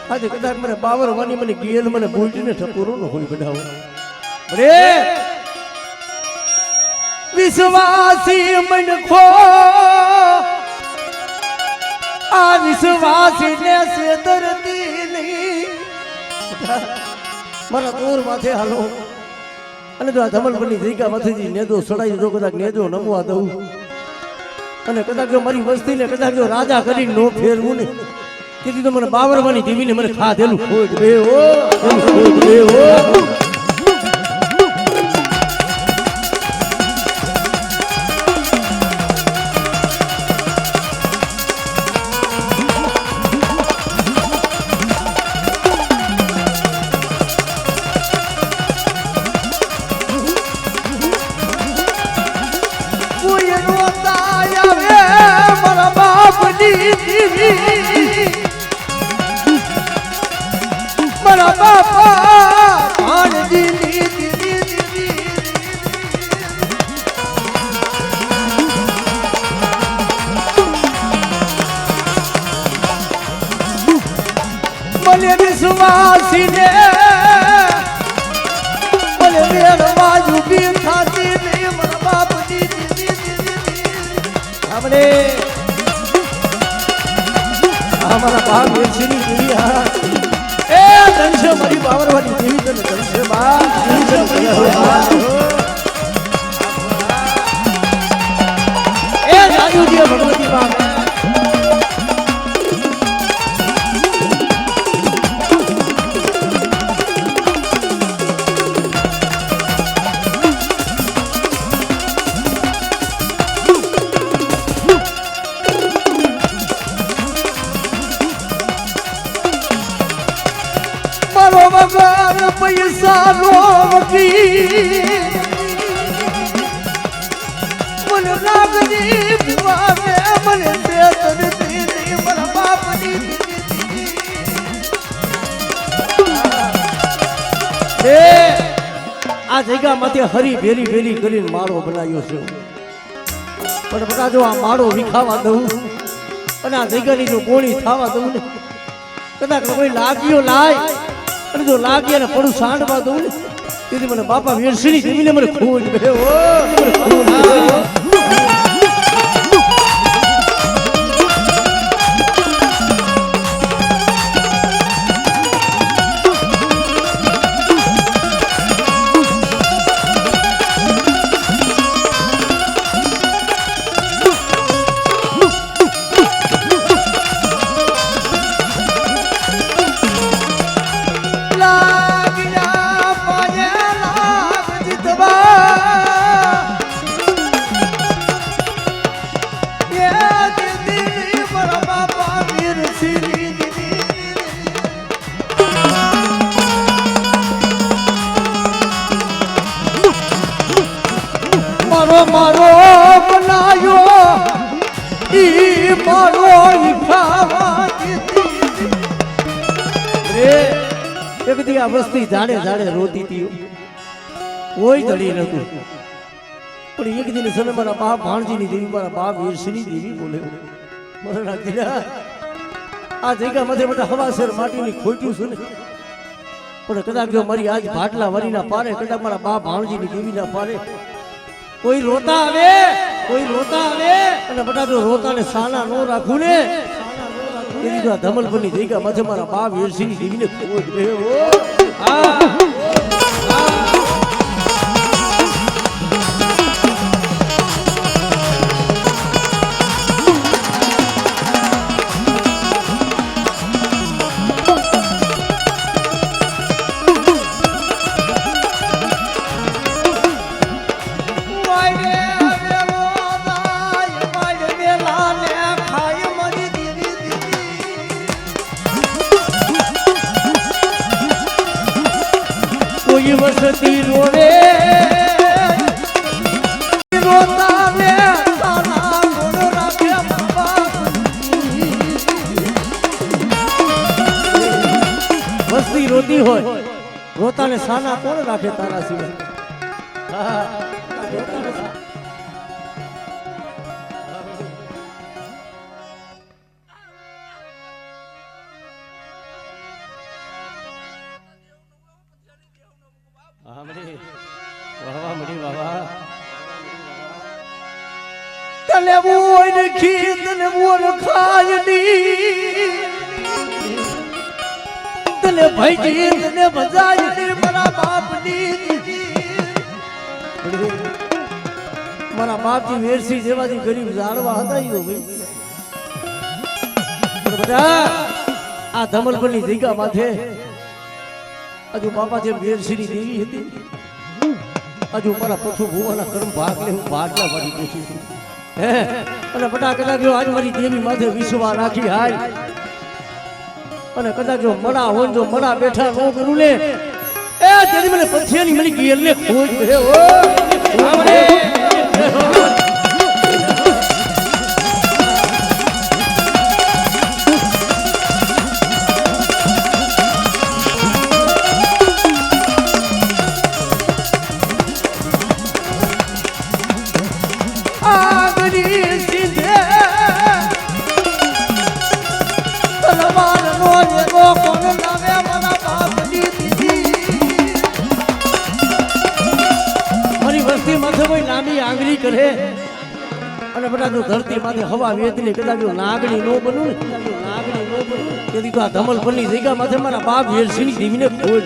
આજે કદાચ મને બાવર વાની મને ગેલ મને ભૂલને ઠપુરો ન હોય બનાવો અરે વિશ્વાસી મન ખો આ વિશ્વાસી ને સેતરતી નહીં મારા દોર માથે હાલો અને જો આ ધમલપની જગ્યા માંથી નેદો સડાઈ જો કદાચ નેદો નમવા દઉં અને કદાચ જો મારી વસ્તીને કદાચ જો રાજા કરીને નો ફેરવું ને તેથી તો મને બાવરવાની દેવીને મને ખાધેલું ખોટ બે ઓ ખોટ બે ઓ મારા બાપા ભાણજી મને વિશ્વાસી ને મને વેરવાજ ઉભી થાતી નહીં મારા બાપજી આપણે हमारा भाग वेचनी दिया ए धनसे मारी बावर वाली देवी तने धनसे बा ए राजू जी भगवती बा वगर पैसा रोगी मन नागरी बुआ में मन सेतरती नहीं मन बापनी ए આ જગ્યામાંથી હરી ભેરી ભેરી કરીને માળો બનાવ્યો છે પણ બટા જો આ માળો વિખાવા દઉં અને આ જગ્યાની જો ગોળી થાવા દઉં ને કદાચ કોઈ લાગ્યો લાય અને જો લાગી અને પડું સાંડવા દઉં ને તેથી મને બાપા વેરસણી દેવીને મને ખોટ બે ઓ मारो बनायो ई मारो खावा रे एक दी आ वस्ती जाड़े जाड़े रोती थी कोई दड़ी नતું પણ એક દિન સમય મારા બાપ ભાણજીની દેવી મારા બાપ વીરસિંહની દેવી બોલે મને રાખીલા આ જગ્યા મધે મોટા હવાસર માટીની ખોટ્યું છે ને પણ કદાચ જો મારી આજ ભાટલા વરીના પારે કદાચ મારા બાપ ભાણજીની દેવીના પારે કોઈ રોતા આવે અને બટા જો રોતા ને સાના નો રાખું ને એની જો ધમલપની જગ્યા માથે મારા બાપ વીરસિંહની દેવીને ખોટ બે ઓ વસતી રોવે રોતા વે તારા ગોળ રાખે વસ્તી રોતી હોય રોતાને સાના કોણ રાખે તારા સિવાય તને મોય નખી તને મોર ખાયની તને ભાઈજી તને બજાય મારા બાપની મારા બાપજી વેરસી જેવાથી ગરીબ જાણવા હતા ઈ ભાઈ બધા આ ધમલપરની જગ્યા માથે હજુ બાપા જે વેરસીની દેવી હતી હજુ મારા પથુ ભુવાના કર્મ ભાગ લે હું ભાગલા વાળી બેઠી છું હે અને બટા કદાચ જો આજ મારી દેવી માથે વિશ્વા રાખી હાય અને કદાચ જો મડા હોય જો મડા બેઠા ન કરું ને એ તેની મને પથિયાની મળી ગેર ને ખોજ હે ઓ આમરે આંગળી કરે અને બધા જો ધરતી માંથી હવા વેચલી કદાચ નાગણી નો બનું ને નાગણી નો બનું તેથી તો આ ધમલપરની જગ્યા માથે મારા બાપ વેરસીની દેવીને ખોજ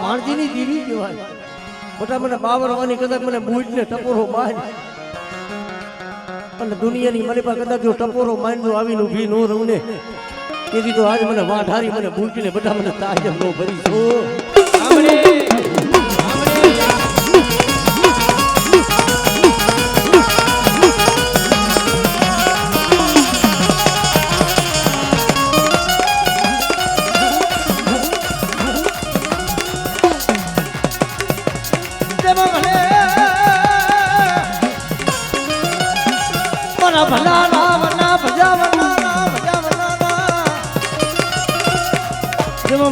ભાણજીની દેવી કહેવાય મોટા મને બાવરવાની કદાચ મને બૂટ ને ટપોરો માર અને દુનિયાની મને પાસે કદાચ જો ટપોરો મારી જો આવીને ઊભી નો રહું ને તેથી તો આજ મને વાઢારી મને બૂટ ને બધા મને તાજમ નો ભરી છો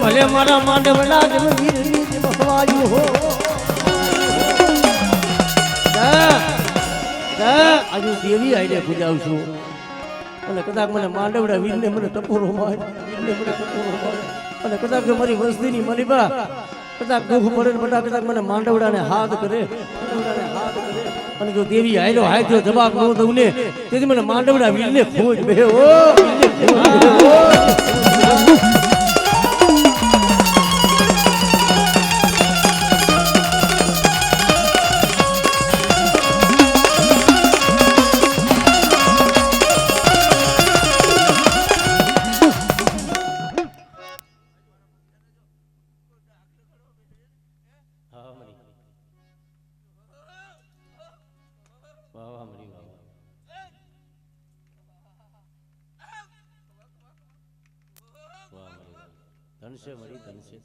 ભલે મારા માંડવડા જમ વીરની જમ ખવાયું હો આજુ દેવી આઈને પૂજાવું છું અને કદાચ મને માંડવડા વીરને મને ટપોરો માર અને કદાચ જો મારી વસ્તીની મલીબા કદાચ દુઃખ પડે ને બધા કદાચ મને માંડવડાને હાથ કરે અને જો દેવી આયલો હાય જો જવાબ ન દઉં ને તેથી મને માંડવડા વીરને ખોજ બે ઓ ધનશે મળી ધનશે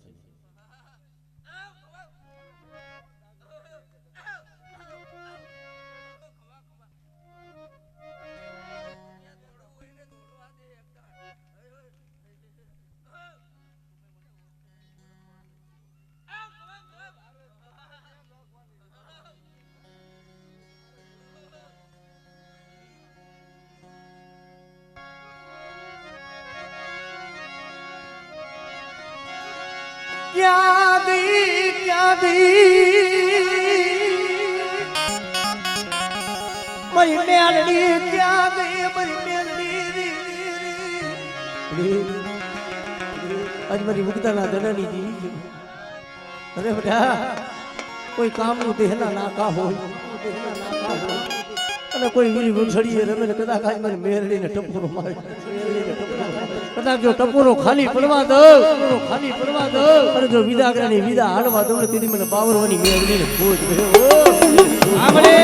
क्या मरी मेलड़ी क्या गई मरी मेलड़ी आज मरी मुक्ताना जननी जी अरे बेटा कोई काम नु देहना ना का हो અને કોઈ વીરી વંશડીએ રમે ને કદાચ આજ મને મેરડી ને ટપોરો મારે કદાચ જો ટપોરો ખાલી પડવા દો અને જો વિદાગ્રાની વિદા હાલવા દો ને તેથી મને બાવરવાની મેરડી ને ખોજ આમળે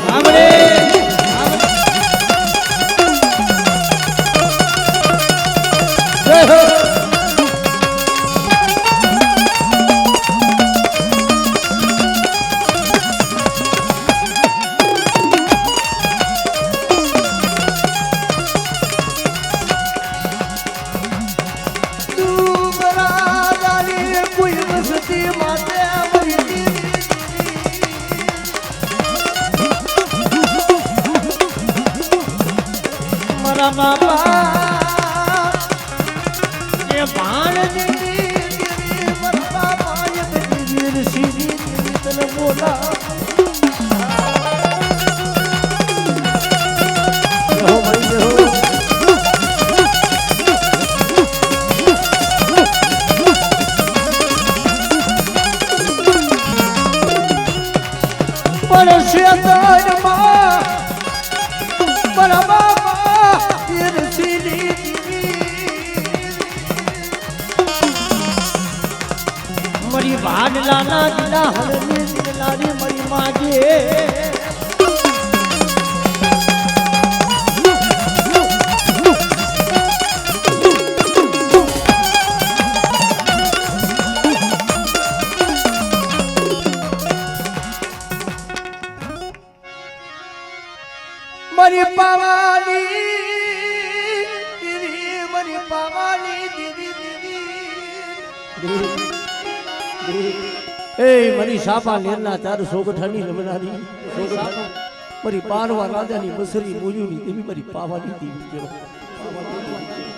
આમળે બાપા એ ભાણજી મારા બાપા એ સીધી તને બોલા મરી ભાડલાના દિલા હરની દિલારી મરી માગે મરી પાવાની દીદી મરી પાવાની દીદી એ મરી સાપા નેરના ચાર સોગઠાની રમનારી મરી પારવા રાજાની બસરી મોયુની દેવી મરી પાવાની દેવી કેવો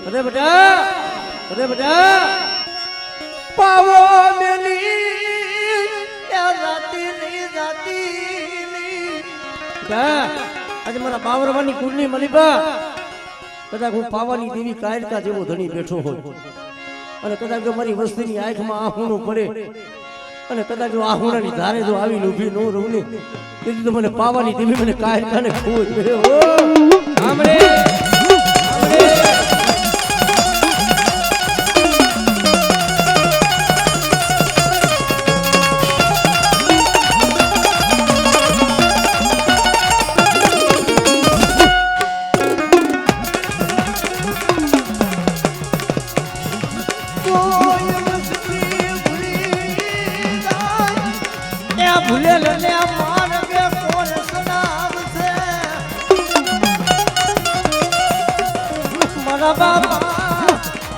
અરે બેટા પાવો મેલી રાતી આજે મારા બાવરવાની કુળની મલીબા કદાચ હું પાવાની દેવી કાયરકા જેવો ધણી બેઠો હોય અને કદાચ જો મારી વસ્તીની આંખમાં આહુણું પડે અને કદાચ જો આહુણાની ધારે જો આવીને ઊભી ન રહું ને તેથી તો મને પાવાની દેવી મને કાયરકાને ખોજ આમરે ભૂલે લને માર્ગે કોણ સનાવશે મારા બાપા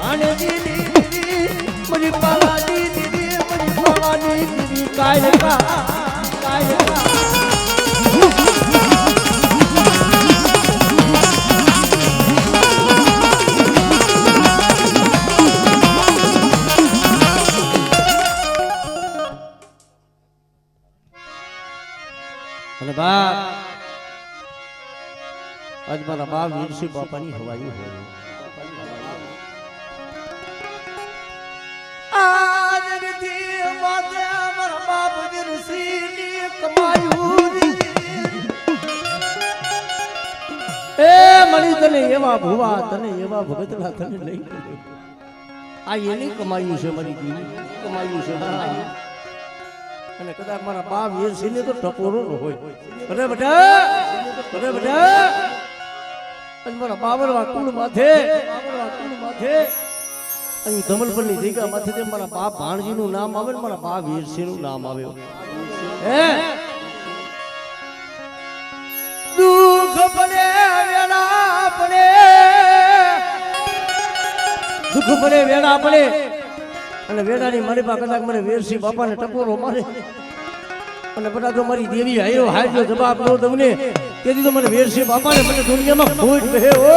અને દીદી મરી પાવાની દીદી કાયકા અને બાપ આજ મારા બાપ વીરસિંહ બાપાની હવાયું હોય આજ નથી માથે મારા બાપ વીરસિંહની કમાયું એ મળી તને એવા ભુવા તને એવા ભગતના તને લઈ આ એની કમાયું છે મારી દીની કમાયું છે અને કદાચ મારા બાપ વીરસિંહ તો ટપોરો ન હોય અરે બેટા અને મારા બાબરવા કુળ માથે અહીં ધમલપરની જગ્યા માથે મારા બાપ ભાણજી નું નામ આવે ને મારા બાપ વીરસિંહ નું નામ આવે હે દુઃખ પડે વેળા પડે દુઃખ પડે વેળા પડે અને વેડાની મારી પાસે કદાચ મને વીરસિંહ બાપાને ટપોરો મારે અને બધા જો મારી દેવી હાયો હાજો જવાબ નો તમને તેથી તો મને વીરસિંહ બાપાને મને દુનિયામાં ખોટ કહે ઓ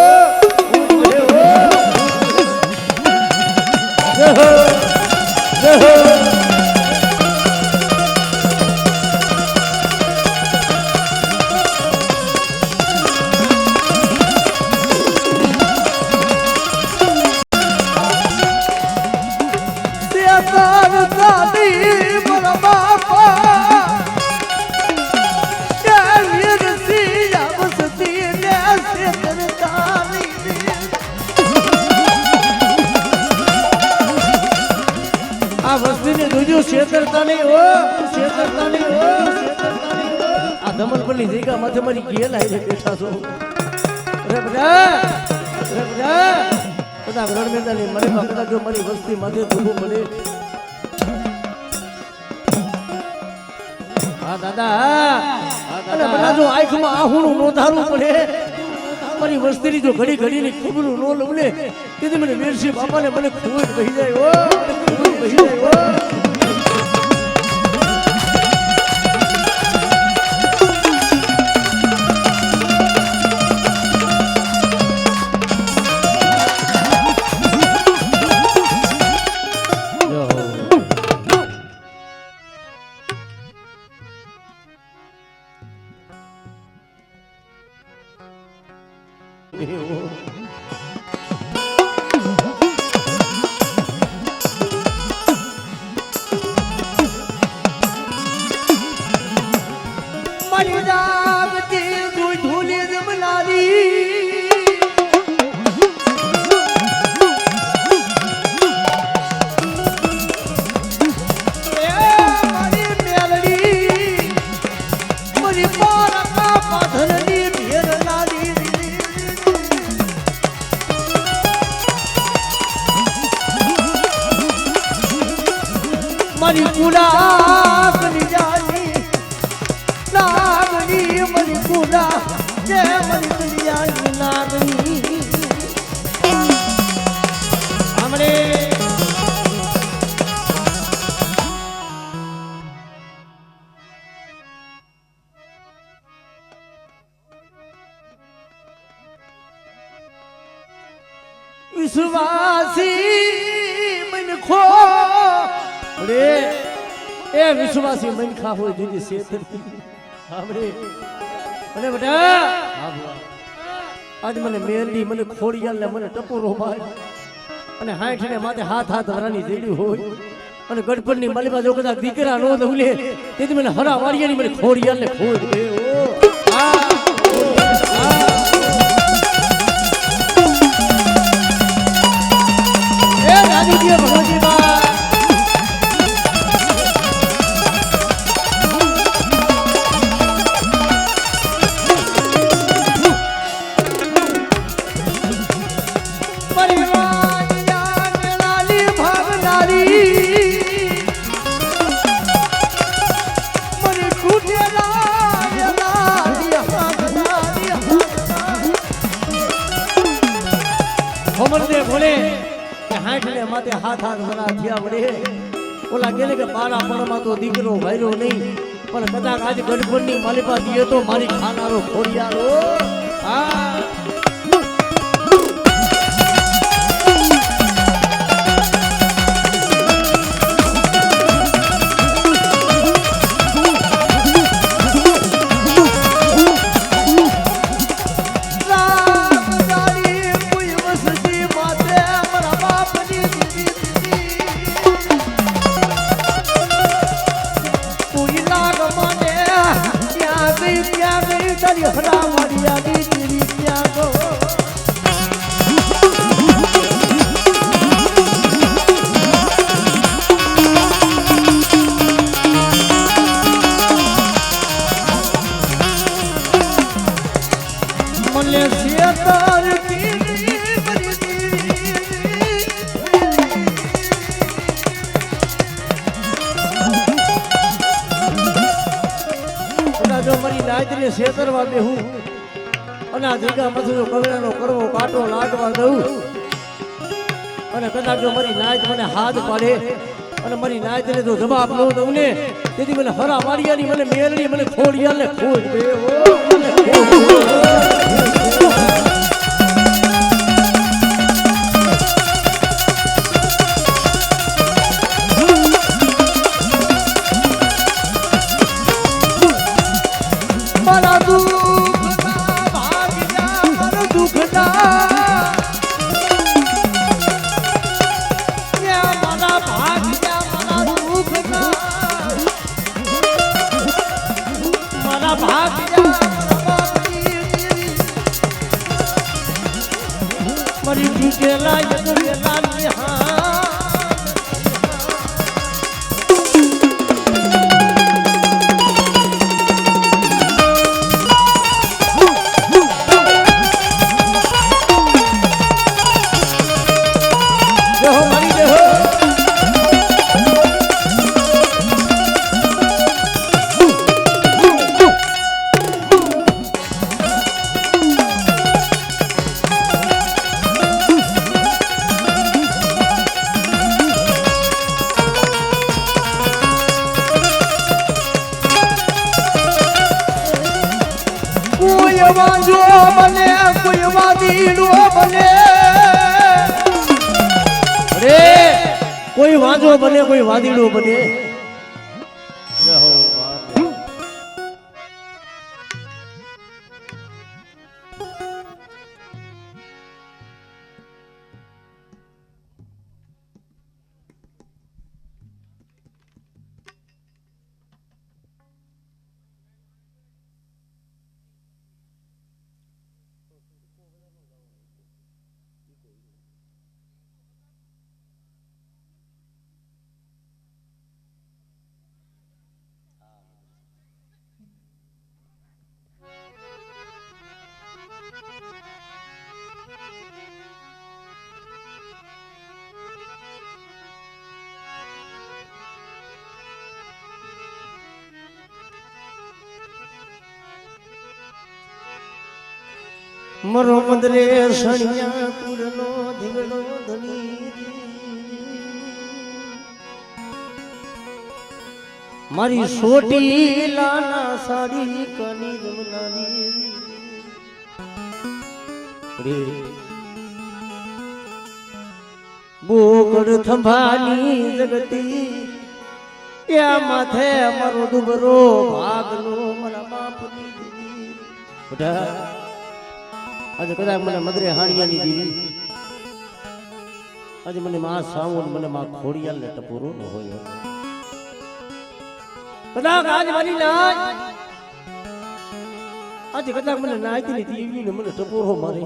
આ ધમલપલ્લી જગ્યા માથે મારી ઘેલ આવીને બેઠા છો બધા રણમેદાની મને કદાચ જો મારી વસ્તી માથે દુઃખો પડે હા દાદા બધા જો આંખમાં આહુણું નો ધારવું પડે મારી વસ્તીની જો ઘડી ઘડીની ખબરું નો લઉં ને તેથી મને વીરસિંહ બાપાને મને ખૂબ જ બહી જાય મારી કુડા કરી જાની લાગણી મારી કુડા જે મારી દરિયાની લાગણી હમણે વિશ્વાસી મન ખો રે એ વિશ્વાસી મન ખા હોય જુદી શેતર સાંભળે મને બેટા આજ મને મેરડી મને ખોડિયાલ ને મને ટપોરો માર અને હાઠ ને માથે હાથ હાથ વરાની જેડી હોય અને ગડપડ ની માલિકા જો કદાચ દીકરા નો દઉલે તેથી મને હરા વાડિયાની મને ખોડિયાલ ને ખોડ દે ઓ ભગવતી બા માથે હાથ હાથ ભરા થયા વડે ઓલા કે કે બારા પણમાં તો દીકરો ભાઈરો નહીં પણ કદાચ આજે ગઢપણની માલિકા દીએ તો મારી ખાનારો ખોડિયારો હા શેતરવા બેહું અને આ જગ્યા પછી કવિરાનો કરવો કાંટો લાગવા દઉં અને કદાચ જો મારી નાયત મને હાથ પાડે અને મારી નાયતને જો જવાબ ન દઉં ને તેથી મને હરા વાડિયાની મને મેલડી મને ખોડિયાને ખોડ દે વાંજો બને કોઈ વાદીડો બને રે કોઈ વાંજો બને કોઈ વાદીડો બને જય હો મરો મંદરે સણિયા કુળનો ધીંગડો ધની મારી સોટી લાના સાડી કની જમનાની રે બોકડ થંભાની જગતી યા માથે મારો દુબરો ભાગલો મારા બાપની દીવી બટા આજે કદાચ મને મદરે હાણિયાની દીવી આજે મને માં સાવન મને માં ખોડિયાલ ને ટપોરો ન હોય કદાચ આજ મારી નાચ આજે કદાચ મને નાચની દીવી ને મને ટપોરો મારે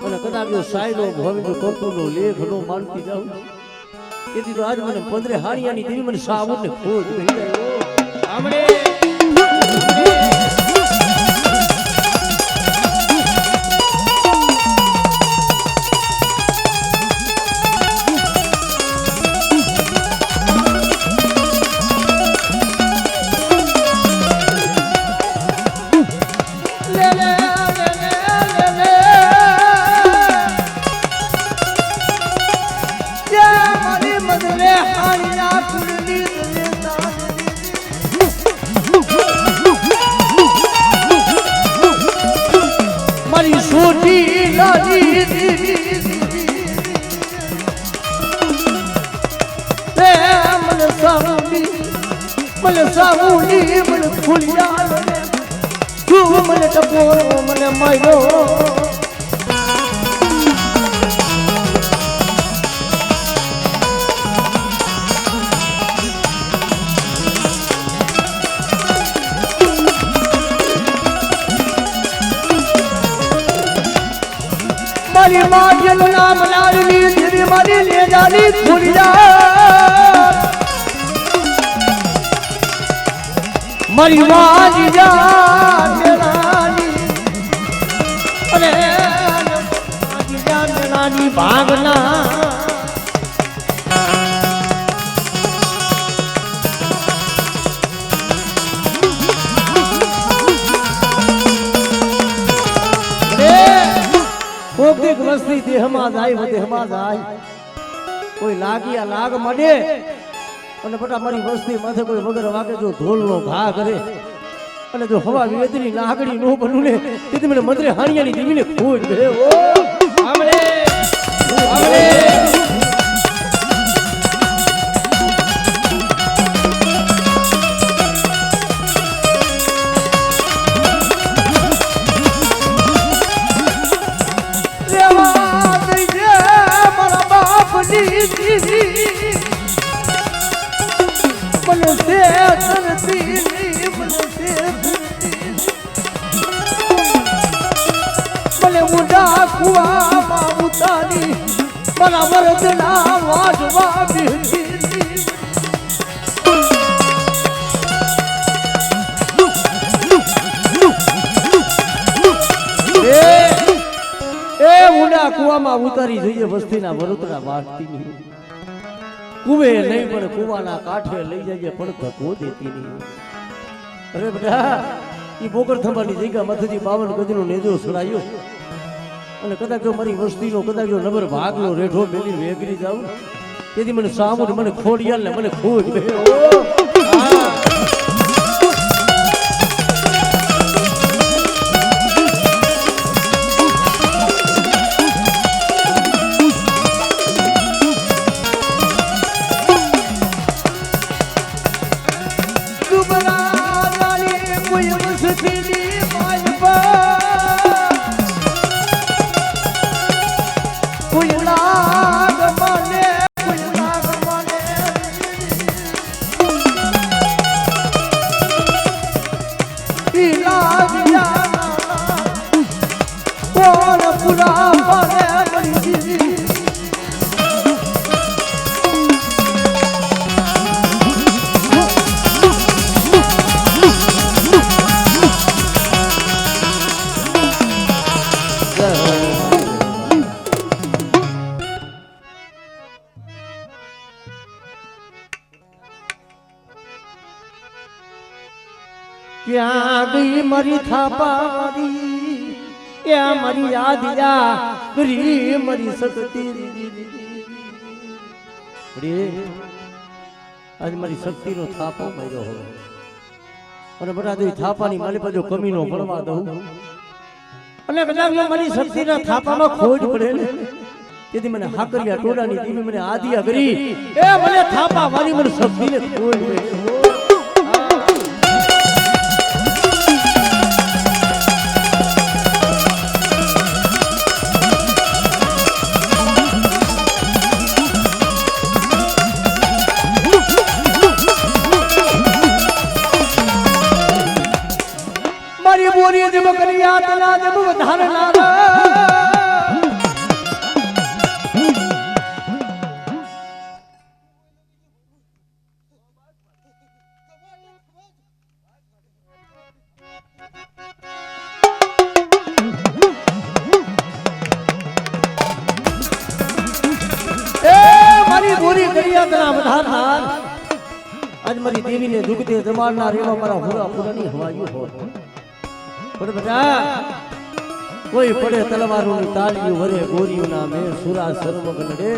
અને કદાચ જો સાયલો ભવિનો ટોપુનો લેખનો માનતી જાઉં તેથી તો આજ મને 15 હાણિયાની દેવી મને સાવન ને ખોજ રહી જાય આમણે મને સાવલી મને ફૂલિયા તું મને ટપોરો મને માયલો મારી માનું નામ લાડલી દેવી મારી લે જાલી ફૂલિયા મારી વાજી જાન મેલાની અરે વાજી જાન મેલાની ભાગના કોક દેખ વસ્તી દેહમાં જાય દેહમાં જાય કોઈ લાગિયા લાગ મળે અને બટા મારી વસ્તી માથે કોઈ વગર વાગે જો ઢોલનો ઘા કરે અને જો હવા વેદની નાગડી નો બનું ને તેથી મને મંત્રે હાણિયાની દેવીને ખોજ ભે ઓ આમરે આમરે રેવા દે મારા બાપની દીદી મને તે ધરતી મને તે ધરતી મને ઉડા કુવામાં ઉતારી મારા વરદના વાજવા બેઠી એ ઉડા કુવામાં ઉતારી જોઈએ વસ્તીના વરદના વાટતી કુવે નહીં પણ કુવાના કાંઠે લઈ જાય પણ ધક્કો દેતી નહીં અરે બેટા એ બોકર થંભાની જગ્યા મથજી 52 ગજનો નેજો સડાયો અને કદાચ જો મારી વસ્તીનો કદાચ જો નંબર ભાગલો રેઠો મેલી વેગરી જાઉં તેથી મને સામું મને ખોડિયાલ ને મને ખોજ બે ક્યાં ગઈ મારી થાપા મારી એ આ મારી યાદ યા ગરી મારી શક્તિ આજ મારી શક્તિનો થાપો માર્યો હોય અને બધા દઈ થાપાની મારી પાછો કમીનો ભણવા દઉં અને કદાચ મારી શક્તિના થાપામાં ખોટ પડે ને તેથી મને હાકરિયા ટોડાની દેવી મને આદિયા કરી એ મને થાપા મારી મને શક્તિને ખોટ પડે બોરી જબ કરિયા તલા જબ વધાર લાગ એ મારી બોરી કરિયા તલા વધાર લાગ આજ મારી દેવીને દુખતે જમાડનાર એવા મારા હુરા પુરાની હવાયું હોય પણ બધા કોઈ પડે તલવારોની તાળીઓ વરે ગોરીઓના મેં સુરા સર્વગ લડે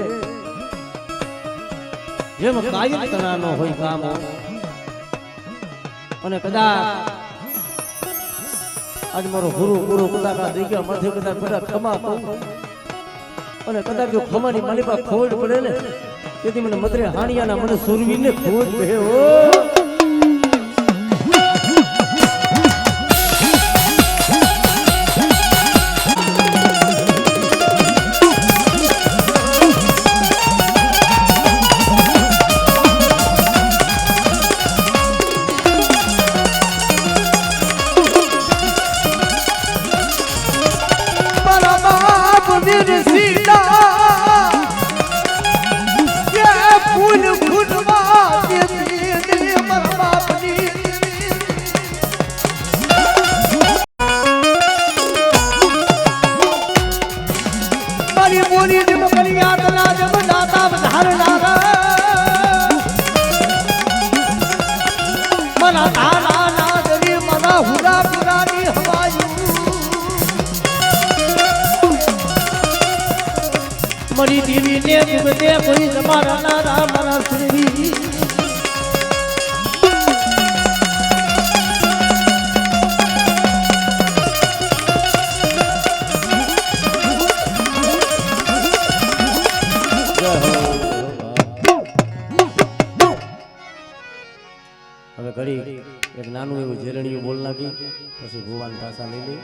જેમ કાયમ તનાનો હોય કામ અને કદાચ આજ મારો હુરો પૂરો કદાચ આ જગ્યા માથે કદાચ બધા ખમા અને કદાચ જો ખમાની મારી પાસે ખોટ પડે ને તેથી મને મદરે હાણિયાના મને સુરવીને ખોટ કહે હો મારી દેવી ને દુખતે કોઈ તમારા નારા મારા સુરવી હવે ઘડી એક નાનું એવું ઝેરણીયું બોલ નાખી પછી ભુવાન પાસા લઈ લે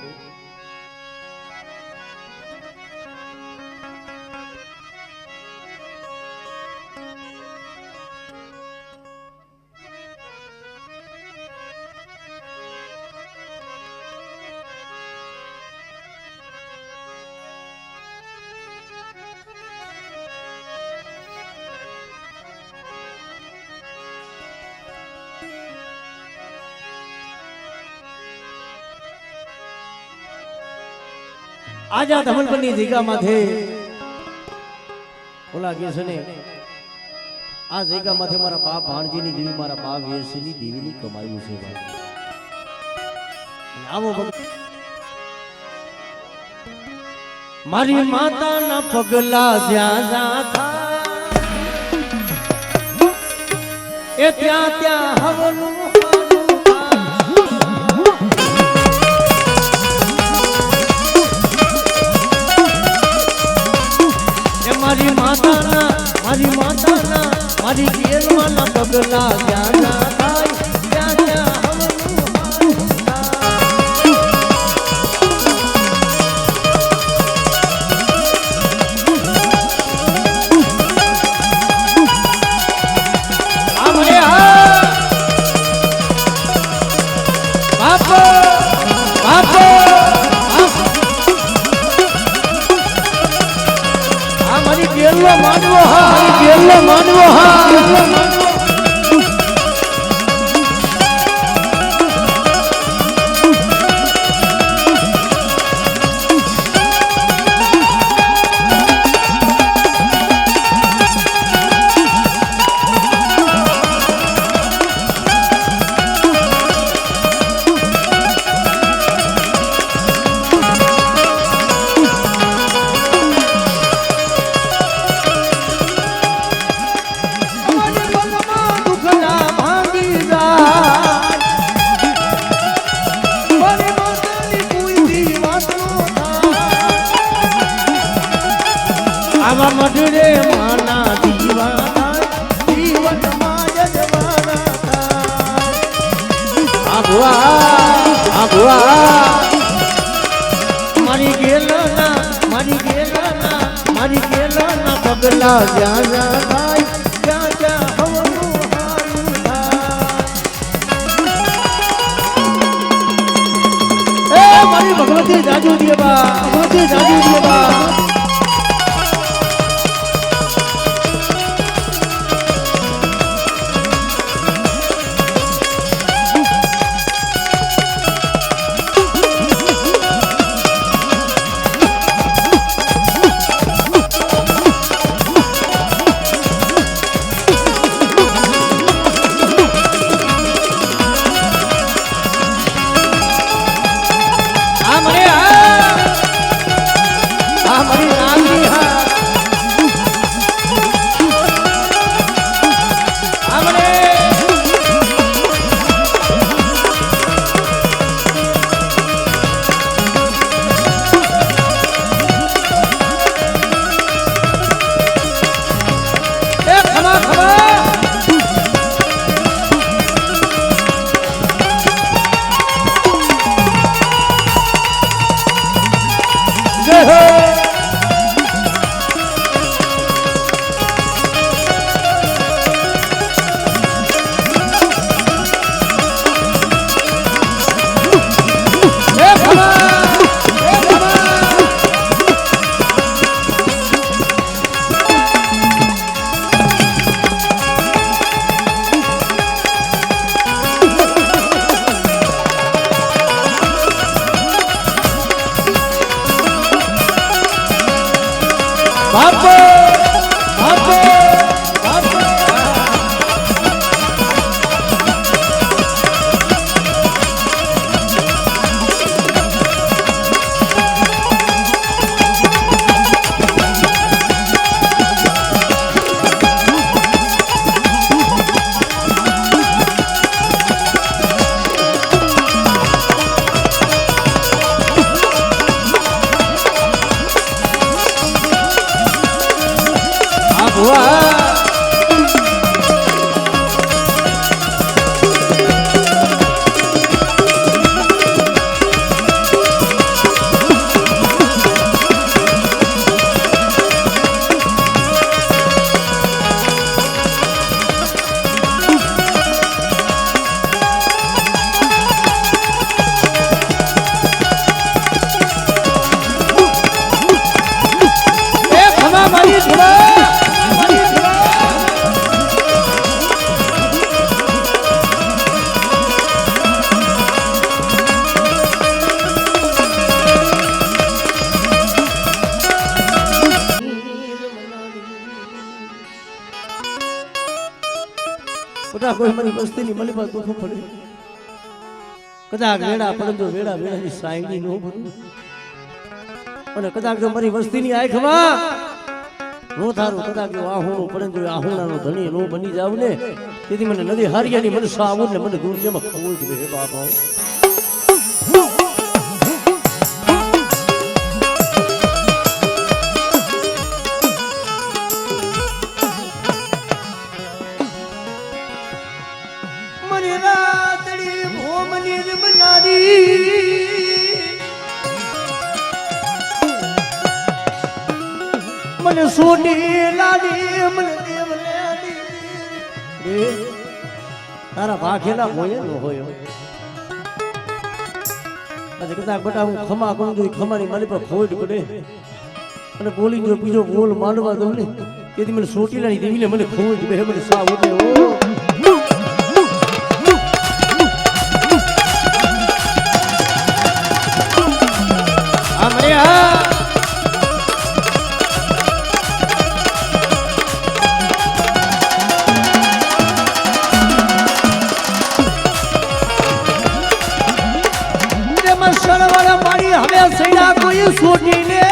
આજા ધમનપરની જગ્યા માથે ઓલા કે છે ને આ જગ્યા માથે મારા બાપ ભાણજીની દેવી મારા બાપ વીરસિંહની દેવીની કમાયું છે આવો મારી માતાના પગલા જ્યાં જાતા એ ત્યાં ત્યાં હવનું મારી માતાના મારી ગેલવાના પગલા જ્યાં ના થાય ત્યાં ત્યાં માનવો હા પગલા જ્યાં જ્યાં થાય ત્યાં ત્યાં હવનું હારું થાય. એ મારી ભગવતી જાજુ દેવા, ભગવતી જાજુ દેવા. કોઈ મારી વસ્તીની મળી પર દુઃખ પડે કદાચ વેડા પરંતુ વેડા વેડાની સાઈની નો ભરું અને કદાચ જો મારી વસ્તીની આંખમાં નો થારું કદાચ જો આહુણું પરંતુ આહુણાનો ધણી નો બની જાવ ને તેથી મને નદી હારિયાની મને સાવું ને મને દુનિયામાં ખોલ દે હે બાપા. મને સોની લાડી મને દેવ લાડી તારા ભાખેલા હોય ન હોય પછી કદાચ બટા હું ખમા કરું છું ખમાની મારી પર ખોટ પડે અને બોલી જો બીજો બોલ માંડવા દઉં ને તેથી મને સોટી લાડી દેવીને મને ખોટ બે મને સા ઉઠે ઓ છોટીને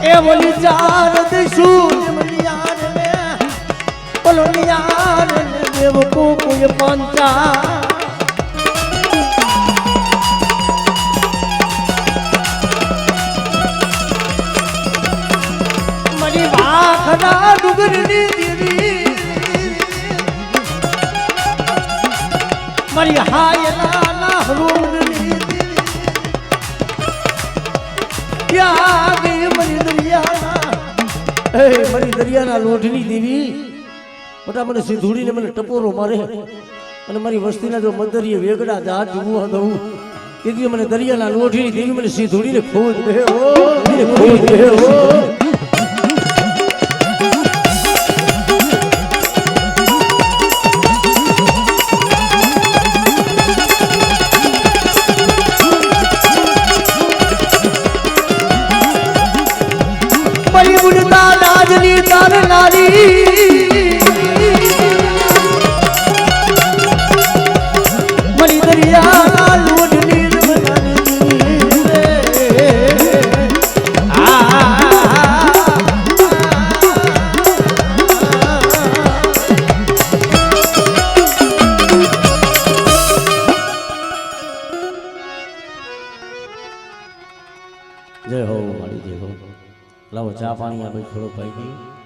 એ બોલી ચાર દઈશું યાર ને બોલો યાર ને દેવ કો કોઈ પંચા મરી વાખના ડુગરની દેવી મરી હાયલા Yeah. દરિયાના લોઢની દેવી મોટા મને સીધુડીને મને ટપોરો મારે અને મારી વસ્તીના જો મદરીએ વેગડા જાત જુવા દઉં તેથી મને દરિયાના લોઢની દેવી મને સીધુડીને ખોજ દે ખોજ દે રાજની તાર નારી મરી દરિયા લોઢની જય હો મારી જય હો લાવો ચા પાણી આપણે થોડો પાઈ દઈએ